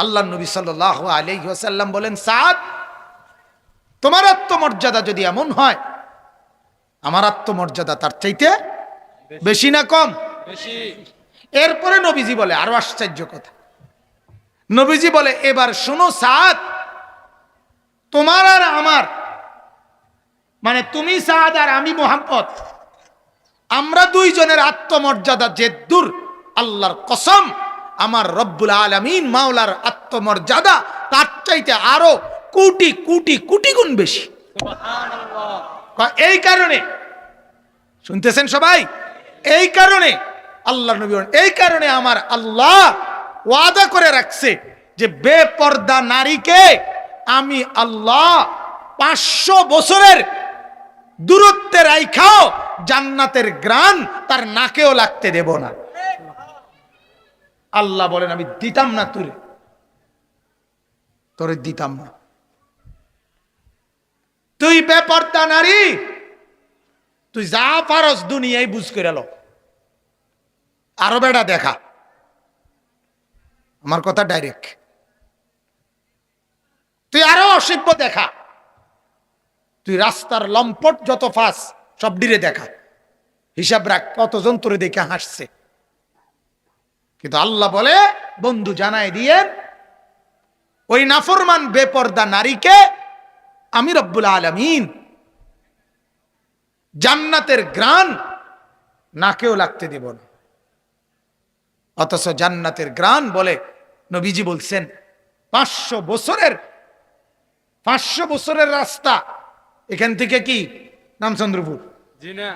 আল্লাহ নবী সাল্লাল্লাহু আলাইহি ওয়াসাল্লাম বলেন, সাদ, তোমার আত্মমর্যাদা যদি এমন হয়, আমার আত্মমর্যাদা তার চাইতে বেশি না কম? বেশি। এরপরে নবীজি বলে আরো আশ্চর্য কথা, নবীজি বলে, এবার শোনো সাদ, তোমার আর আমার, মানে তুমি সাদ আর আমি মুহাম্মদ, আমরা দুইজনের আত্মমর্যাদা যে দূর, আল্লাহর কসম আমার রব্বুল আলামিন মাওলার আত্মমর্যাদা তার চাইতে আরো কোটি কোটি কোটি গুণ বেশি। এই কারণে, শুনতেছেন সবাই, এই কারণে আল্লাহ নবী বলেন, এই কারণে আমার আল্লাহ ওয়াদা করে রাখছে যে বেপর্দা নারীকে আমি আল্লাহ 500 বছরের দূরত্বে রাইখাও জান্নাতের গ্রান তার নাকেও লাগতে দেব না। আল্লাহ বলেন, আমি দিতাম না, তোরে দিতাম না। তুই বেপর্দা নারী, তুই যা পারস দুনিয়ায় বুঝ করে লো, আরো বেড়া দেখা, আমার কথা ডাইরেক্ট, তুই আরো অসভ্য দেখা, তুই রাস্তার লম্পট যত ফাঁস সব ডিরে দেখা, হিসাব রাখ কতজন তোরে দেখে হাসছে। কিন্তু আল্লাহ বলে, বন্ধু জানায় দিয়ে, ওই নাফরমান বেপর্দা নারীকে আমি রব্বুল আলামিন জান্নাতের গ্রান নাকেও লাগতে দেব না। অথচ জান্নাতের গ্রান বলে নবীজি বলছেন 500 বছরের রাস্তা এখান থেকে, কি রামচন্দ্রপুর? জি না।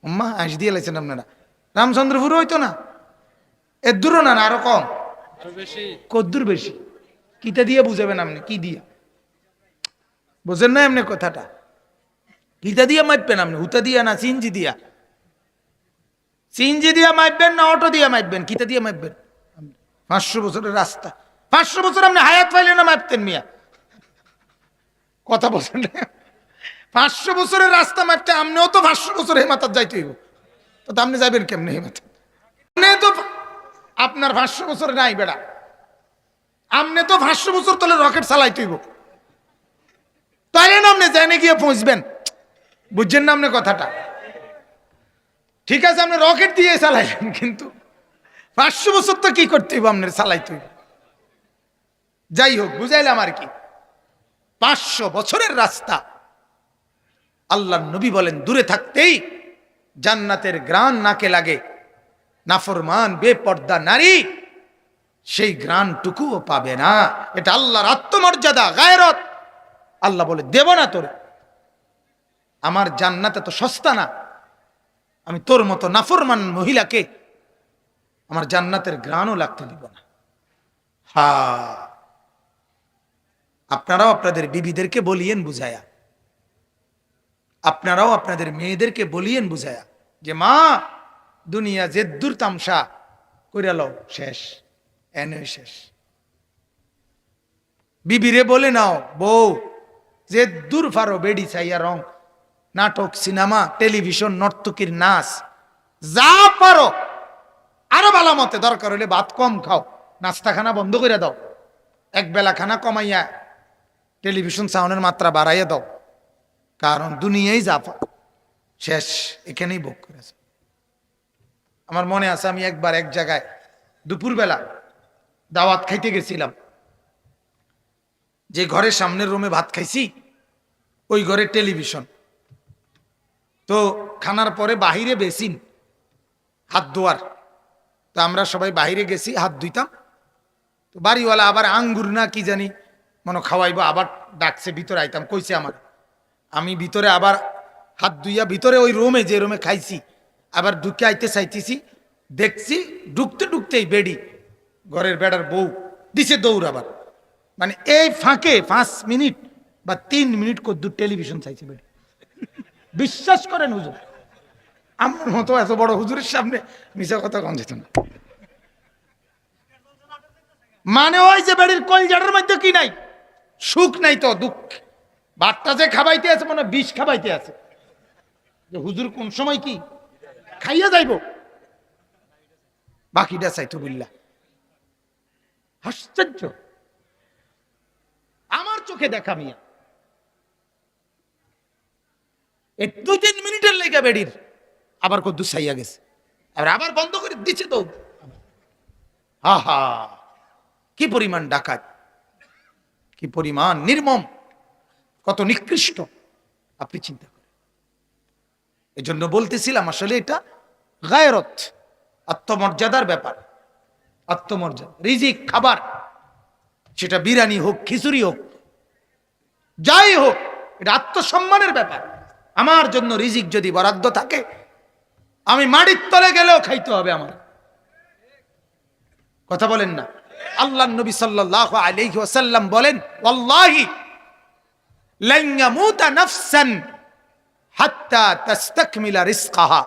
আম্মা আস দিয়ে লাইছেন আপনারা, রামচন্দ্রপুর হইতো না, এর দূরও না, আরো কম, আরো বেশি। কদ্দুর বেশি? কিটা দিয়ে বুঝাবেন আপনি? কি দিয়া বুঝেন না এমনি কথাটা? কিটা দিয়ে মাপবেন আপনি? হুতা দিয়া না সিনজি দিয়া? সিনজি দিয়া মাপবেন না অটো দিয়া মাপবেন? কিটা দিয়ে মাপবেন? 500 বছরের রাস্তা, 500 বছর আপনি হায়াত পাইলে না মাপতেন মিয়া? কথা বলছেন না? 500 বছরের রাস্তা মাপতে আপনিও তো 500 বছর হেমাতার যাইতে হইব, তো আপনি যাবেন কেমনে হেমাত? তো আপনার 500 বছর নাই বেড়া, আপনি তো 500 বছর তলে রকেট চালাইতে হইব, তাইলে না আপনি জানে গিয়ে পৌঁছবেন। বুঝছেন না আপনি কথাটা? ঠিক আছে, আপনি রকেট দিয়ে চালাইলেন, কিন্তু 500 বছর তো কি করতে হইব আপনার, চালাইতে হইব। যাই হোক, বুঝাইলাম আর কি। 500 বছরের রাস্তা, আল্লাহ নবী বলেন দূরে থাকতেই জান্নাতের গ্রান নাকে লাগে। নাফরমান বেপর্দা নারী সেই গ্রানটুকুও পাবে না। এটা আল্লাহর আত্মমর্যাদা, গায়রত। আল্লাহ বলে, দেব না তোরে, আমার জান্নাতে তো সস্তা না, আমি তোর মতো নাফরমান মহিলাকে আমার জান্নাতের গ্রানও লাগতে দিব না। হা, আপনারাও আপনাদের বিবিদেরকে বলিয়েন বুঝায়া, আপনারাও আপনাদের মেয়েদেরকে বলিয়েন বুঝায়া যে মা, দুনিয়া যে দূর তামসা কইরালো শেষ, এনে শেষ। বিবিরে বলে নাও, বউ যে দূর ফারো বেডি চাইয়া রং, নাটক, সিনেমা, টেলিভিশন, নর্তকীর নাচ, যা পারো আরো ভালো মতে, দরকার হলে ভাত কম খাও, নাস্তা খানা বন্ধ করে দাও, এক বেলা খানা কমাইয়া টেলিভিশন সাউন্ডের মাত্রা বাড়াইয়া দাও, কারণ দুনিয়াই যা শেষ, এখানেই ভোগ করেছে। আমার মনে আছে, আমি একবার এক জায়গায় দুপুরবেলা দাওয়াত খাইতে গেছিলাম, যে ঘরের সামনের রুমে ভাত খাইছি ওই ঘরে টেলিভিশন, তো খানার পরে বাহিরে বেসিন, হাত ধোয়ার, তো আমরা সবাই বাহিরে গেছি, হাত ধুইতাম। তো বাড়িওয়ালা আবার আঙ্গুর না কি জানি মনে খাওয়াইবো, আবার ডাকছে, ভিতরে আইতাম, কইছে আমার, আমি ভিতরে আবার হাত ধুইয়া ভিতরে ওই রুমে, যে রুমে খাইছি, আবার ঢুকে আইতে চাইতেছি, দেখছি ঢুকতে ঢুকতেই বেডি, ঘরের বেড়ার বউ দিছে দৌড়। আবার মানে এই ফাঁকে 5 মিনিট বা 3 মিনিট কদ্দুর টেলিভিশন চাইছে বেডি। বিশ্বাস করেন হুজুর, আমার মতো এত বড় হুজুরের সামনে মিশা কথা কম যেত না। মানে ওই যে বেড়ির কলজাটার মধ্যে কি নাই, সুখ নাই তো দুঃখ, ভাতটা যে খাবাইতে আছে মনে বিষ খাবাইতে আছে, যে হুজুর কোন সময় কি খাইয়া যাইব, বাকিটা চাইতো বিল্লাহ। আশ্চর্য, আমার চোখে দেখা মিয়া। এই 2-3 মিনিটের লেগে বেড়ির আবার কত সাইয়া গেছে, আবার বন্ধ করে দিচ্ছে তো। হা হা, কি পরিমাণ ডাকাত, কি পরিমাণ নির্মম, কত নিকৃষ্ট আপনি চিন্তা করেন। এজন্য বলতেছিলাম আসলে এটা গায়রত, আত্মমর্যাদার ব্যাপার। আত্মমর্যাদা, রিজিক, খাবার, সেটা বিরিয়ানি হোক, খিচুড়ি হোক, যাই হোক, এটা আত্মসম্মানের ব্যাপার। আমার জন্য রিজিক যদি বরাদ্দ থাকে, আমি মাটির তলে গেলেও খাইতে হবে আমার। কথা বলেন না? আল্লাহর নবী সাল্লাল্লাহু আলাইহি ওয়াসাল্লাম বলেন, ওয়াল্লাহি লান ইয়ামুতা নাফসান হাত্তা তাস্তাকমিলা রিজকাহা।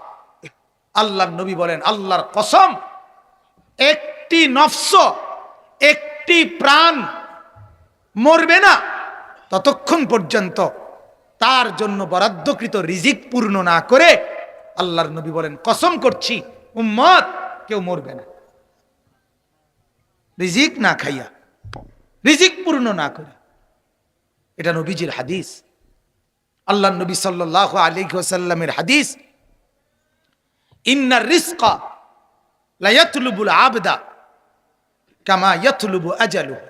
আল্লাহর নবী বলেন, আল্লাহর কসম, একটি নফস, একটি প্রাণ মরবে না ততক্ষণ পর্যন্ত তার জন্য বরাদ্দকৃত রিজিক পূর্ণ না করে, আল্লাহর নবী বলেন, কসম করছি উম্মত কেউ মরবে না রিজিক না খাইয়া, রিজিক পূর্ণ না করে। এটা নবীজির হাদিস, আল্লাহর নবী সাল্লাল্লাহু আলাইহি ওয়াসাল্লামের হাদিস। ইন্নার রিজকা লা ইয়াতলুবুল আবদা কামা ইয়াতলুবু আজালুহু।